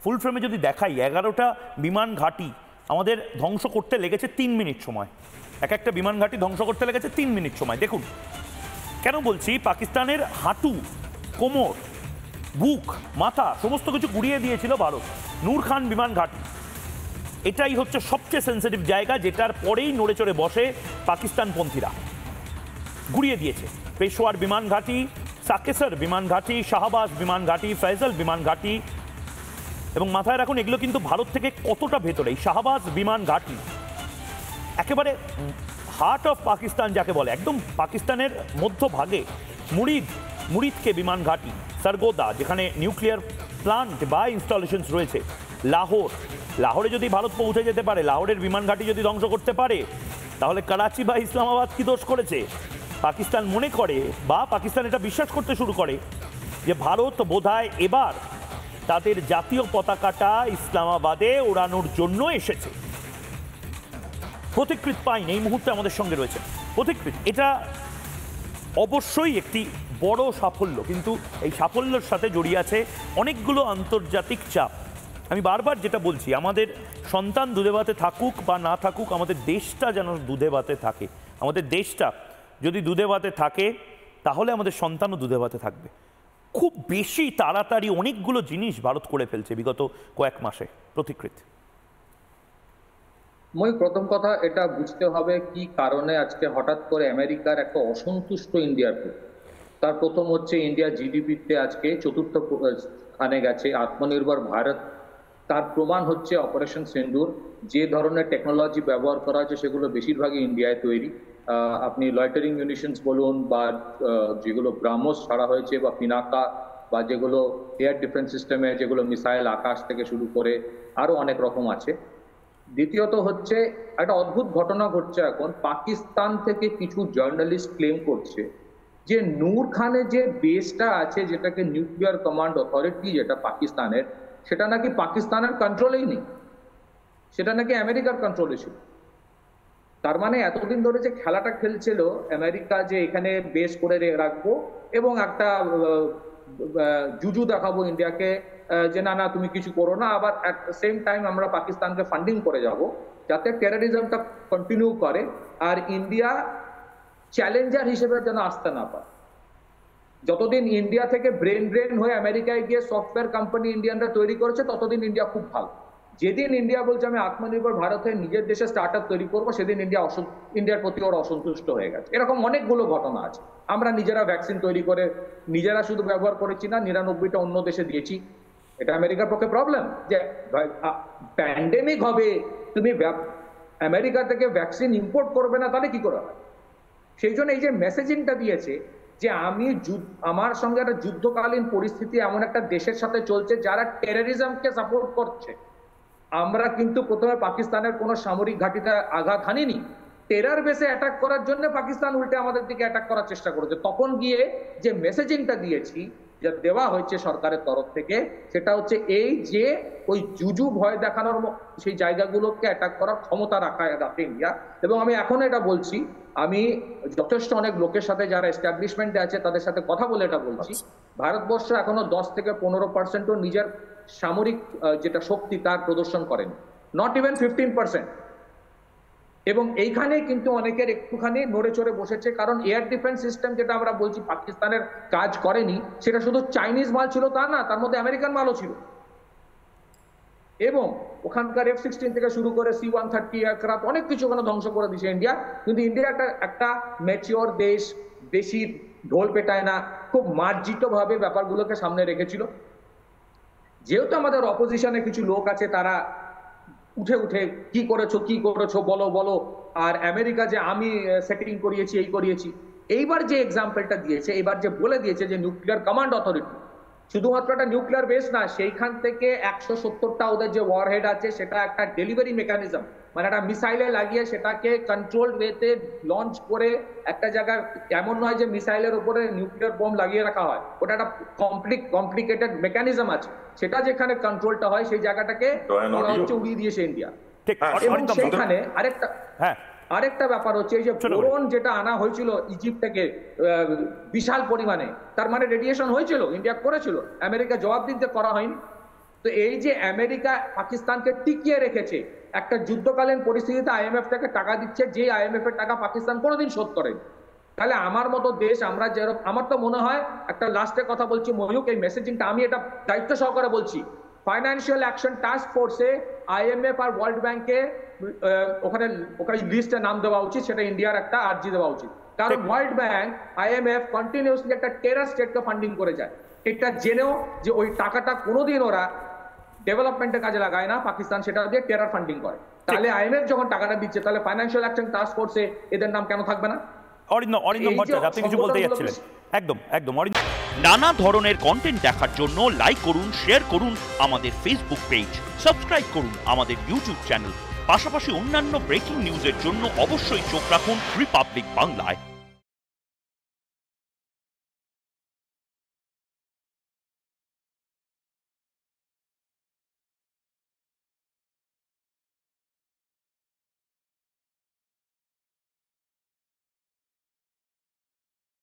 ফুল ফ্রেমে যদি দেখাই 11টা বিমান ঘাঁটি আমাদের ধ্বংস করতে লেগেছে 3 মিনিট সময়। এক একটা বিমান ঘাঁটি ধ্বংস করতে লেগেছে 3 মিনিট সময়। দেখুন কেন বলছি, পাকিস্তানের হাঁটু, কোমর, বুক, মাথা সমস্ত কিছু গুড়িয়ে দিয়েছিল ভারত। নূর খান বিমান ঘাঁটি এটাই হচ্ছে সবচেয়ে সেন্সিটিভ জায়গা, যেটার পরেই নড়ে চড়ে বসে পাকিস্তানপন্থীরা। গুড়িয়ে দিয়েছে পেশোয়ার বিমান ঘাঁটি, সাকেসর বিমান ঘাঁটি, শাহবাজ বিমান ঘাঁটি, ফয়জল বিমান ঘাঁটি। এবং মাথায় রাখুন এগুলো কিন্তু ভারত থেকে কতটা ভেতরে। এই শাহবাজ বিমান ঘাঁটি একেবারে হার্ট অফ পাকিস্তান যাকে বলে, একদম পাকিস্তানের মধ্যভাগে। মুরিদকে বিমান ঘাঁটি, সারগোদা যেখানে নিউক্লিয়ার প্লান্ট বা ইনস্টলেশনস রয়েছে, লাহোরে যদি ভারত পৌঁছে যেতে পারে, লাহোরের বিমান ঘাঁটি যদি ধ্বংস করতে পারে, তাহলে করাচি বা ইসলামাবাদ কি দোষ করেছে? পাকিস্তান মনে করে বা পাকিস্তান এটা বিশ্বাস করতে শুরু করে যে ভারত বোধহয় এবার তাদের জাতীয় পতাকাটা ইসলামাবাদে ওড়ানোর জন্য এসেছে। পথিকৃৎ পাইন এই মুহূর্তে আমাদের সঙ্গে রয়েছে। পথিকৃৎ, এটা অবশ্যই একটি বড় সাফল্য, কিন্তু এই সাফল্যের সাথে জড়িয়ে আছে অনেকগুলো আন্তর্জাতিক চাপ। আমি বারবার যেটা বলছি, আমাদের সন্তান দুধে ভাতে থাকুক বা না থাকুক, আমাদের দেশটা যেন দুধে ভাতে থাকে। আমাদের দেশটা যদি দুধে ভাতে থাকে তাহলে আমাদের সন্তানও দুধে ভাতে থাকবে। খুব বেশি তাড়াতাড়ি অনেকগুলো জিনিস ভারত করে ফেলছে বিগত কয়েক মাসে। প্রতিকৃত, প্রথম কথা এটা বুঝতে হবে কি কারণে আজকে হঠাৎ করে আমেরিকার একটা অসন্তুষ্ট ইন্ডিয়ার প্রতি। তার প্রথম হচ্ছে ইন্ডিয়া জিডিপিতে আজকে চতুর্থ স্থানে গেছে, আত্মনির্ভর ভারত। তার প্রমাণ হচ্ছে অপারেশন সিন্দুর। যে ধরনের টেকনোলজি ব্যবহার করা হচ্ছে সেগুলো বেশিরভাগই ইন্ডিয়ায় তৈরি। আপনি লয়টারিং মিউনিশনস বলুন বা যেগুলো ব্রাহ্মস ছাড়া হয়েছে বা পিনাকা বা যেগুলো এয়ার ডিফেন্স সিস্টেমে যেগুলো মিসাইল আকাশ থেকে শুরু করে আরো অনেক রকম আছে। দ্বিতীয়ত হচ্ছে একটা অদ্ভুত ঘটনা ঘটছে এখন, পাকিস্তান থেকে কিছু জার্নালিস্ট ক্লেম করছে যে নূর খানে যে বেসটা আছে, যেটাকে নিউক্লিয়ার কমান্ড অথরিটি যেটা পাকিস্তানের, সেটা নাকি পাকিস্তানের কন্ট্রোলেই নেই, সেটা নাকি আমেরিকার কন্ট্রোলে ছিল। তার মানে এতদিন ধরে যে খেলাটা খেলছিল আমেরিকা, যে এখানে বেস করে রাখবো এবং একটা জুজু দেখাবো ইন্ডিয়াকে যে না না তুমি কিছু করো না, আবার অ্যাট দ্য সেম টাইম আমরা পাকিস্তানকে ফান্ডিং করে যাব যাতে টেররিজমটা কন্টিনিউ করে আর ইন্ডিয়া চ্যালেঞ্জার হিসেবে যেন আসতে না পারে। যতদিন ইন্ডিয়া থেকে ব্রেন ড্রেন হয়ে আমেরিকায় গিয়ে সফটওয়্যার কোম্পানি ইন্ডিয়ানরা তৈরি করেছে ততদিন ইন্ডিয়া খুব ভালো। যেদিন ইন্ডিয়া বলছে আমি আত্মনির্ভর ভারতে নিজের দেশে স্টার্ট আপ তৈরি করবো, সেদিন ইন্ডিয়ার প্রতি ওরা অসন্তুষ্ট হয়ে গেছে। এরকম অনেকগুলো ঘটনা আছে। আমরা নিজেরা ভ্যাকসিন তৈরি করে নিজেরা শুধু ব্যবহার করেছি না, 99টা অন্য দেশে দিয়েছি। এটা আমেরিকার পক্ষে প্রবলেম যে প্যান্ডেমিক হবে, তুমি আমেরিকা থেকে ভ্যাকসিন ইম্পোর্ট করবে না, তাহলে কি করে হবে? সেই জন্য এই যে মেসেজিংটা দিয়েছে যে আমার সঙ্গে একটা যুদ্ধকালীন পরিস্থিতি এমন একটা দেশের সাথে চলছে যারা টেররিজমকে সাপোর্ট করছে। আমরা কিন্তু প্রথমে পাকিস্তানের কোনো সামরিক ঘাঁটিতে আঘাত হানিনি, টেরার বেসে অ্যাটাক করার জন্য পাকিস্তান উল্টে আমাদের দিকে অ্যাটাক করার চেষ্টা করেছে। তখন গিয়ে যে মেসেজিংটা দিয়েছি, যা দেওয়া হয়েছে সরকারের তরফ থেকে, সেটা হচ্ছে এই যে ওই জুজু ভয় দেখানোর সেই জায়গাগুলোকে অ্যাটাক করার ক্ষমতা রাখে ইন্ডিয়া। এবং আমি এখন এটা বলছি, আমি যথেষ্ট অনেক লোকের সাথে যারা এস্টাবলিশমেন্টে আছে তাদের সাথে কথা বলে এটা বলছি, ভারতবর্ষ এখনো 10 থেকে 15% নিজের সামরিক যেটা শক্তি তার প্রদর্শন করেন, নট ইভেন 15%। এবং এইখানে কিন্তু অনেকের একটুখানি নড়ে চড়ে বসেছে, কারণ এয়ার ডিফেন্স সিস্টেম যেটা আমরা বলছি পাকিস্তানের কাজ করেনি, সেটা শুধু চাইনিজ মাল ছিল তা না, তার মধ্যে আমেরিকান মালও ছিল। এবং ওখানকার F-16 থেকে শুরু করে C-130 এয়ারক্রাফট অনেক কিছু ওখানে ধ্বংস করে দিয়েছে ইন্ডিয়া। কিন্তু ইন্ডিয়া একটা ম্যাচিওর দেশ, বেশি ঢোল পেটায় না, খুব মার্জিত ভাবে ব্যাপারগুলোকে সামনে রেখেছিল। যেহেতু আমাদের অপোজিশনে কিছু লোক আছে, তারা উঠে উঠে কি করেছো বলো বলো, আর আমেরিকা যে আমি সেটিং করিয়েছি এই করিয়েছি। এইবার যে এক্সাম্পলটা দিয়েছে, এবার যে বলে দিয়েছে যে নিউক্লিয়ার কমান্ড অথরিটি শুধুমাত্র একটা নিউক্লিয়ার বেস না, সেইখান থেকে 170টা ওদের যে ওয়ারহেড আছে সেটা একটা ডেলিভারি মেকানিজম, মানে একটা মিসাইলে লাগিয়ে সেটাকে কন্ট্রোলড ওয়েতে লঞ্চ করে একটা জায়গায়, এমন নয় যে মিসাইলের উপরে নিউক্লিয়ার বোম লাগিয়ে রাখা হয়, ওটা একটা কমপ্লিকেটেড মেকানিজম আছে। সেটা যেখানে কন্ট্রোলটা হয় সেই জায়গাটাকে উড়িয়ে দিয়েছে ইন্ডিয়া। এবং সেইখানে আরেকটা ব্যাপার হচ্ছে, এই যে বোরন যেটা আনা হয়েছিল ইজিপ্ট থেকে বিশাল পরিমাণে, তার মানে রেডিয়েশন হয়েছিল, ইন্ডিয়া করেছিল, আমেরিকা জবাব দিতে করা হয়নি। তো এই যে আমেরিকা পাকিস্তানকে টিকিয়ে রেখেছে একটা যুদ্ধকালীন পরিস্থিতিতে, আইএমএফ থেকে টাকা দিচ্ছে, যে আইএমএফ এর টাকা পাকিস্তান কোনোদিন শোধ করেনি। তাহলে আমার মতো দেশ, আমরা যেরকম, আমার তো মনে হয়, একটা লাস্টে কথা বলছি ময়ূক, এই মেসেজিংটা আমি এটা দায়িত্ব সহকারে বলছি, ফাইন্যান্সিয়াল অ্যাকশন টাস্ক ফোর্সে আইএমএফ আর ওয়ার্ল্ড ব্যাংকে ওখানে লিস্টে নাম দেওয়া উচিত, সেটা ইন্ডিয়ার একটা আর্জি দেওয়া উচিত। কারণ ওয়ার্ল্ড ব্যাংক, আইএমএফ কন্টিনিউসলি একটা টেরর স্টেটকে ফান্ডিং করে যায়, এটা জেনেও যে ওই টাকাটা কোনোদিন ওরা ডেভেলপমেন্টের কাজে লাগায় না, পাকিস্তান সেটা দিয়ে টেরর ফান্ডিং করে। তাহলে আইএমএফ যখন টাকাটা দিচ্ছে, তাহলে ফাইন্যান্সিয়াল অ্যাকশন টাস্ক ফোর্সে এদের নাম কেন থাকবে না? অরিন্দম ভট্টাচার্য, আপনি কিছু বলতে যাচ্ছিলেন। একদম। নানা ধরনের কন্টেন্ট দেখার জন্য লাইক করুন, শেয়ার করুন আমাদের ফেসবুক পেজ, সাবস্ক্রাইব করুন আমাদের ইউটিউব চ্যানেল। পাশাপাশি অন্যান্য ব্রেকিং নিউজের জন্য অবশ্যই চোখ রাখুন রিপাবলিক বাংলায়।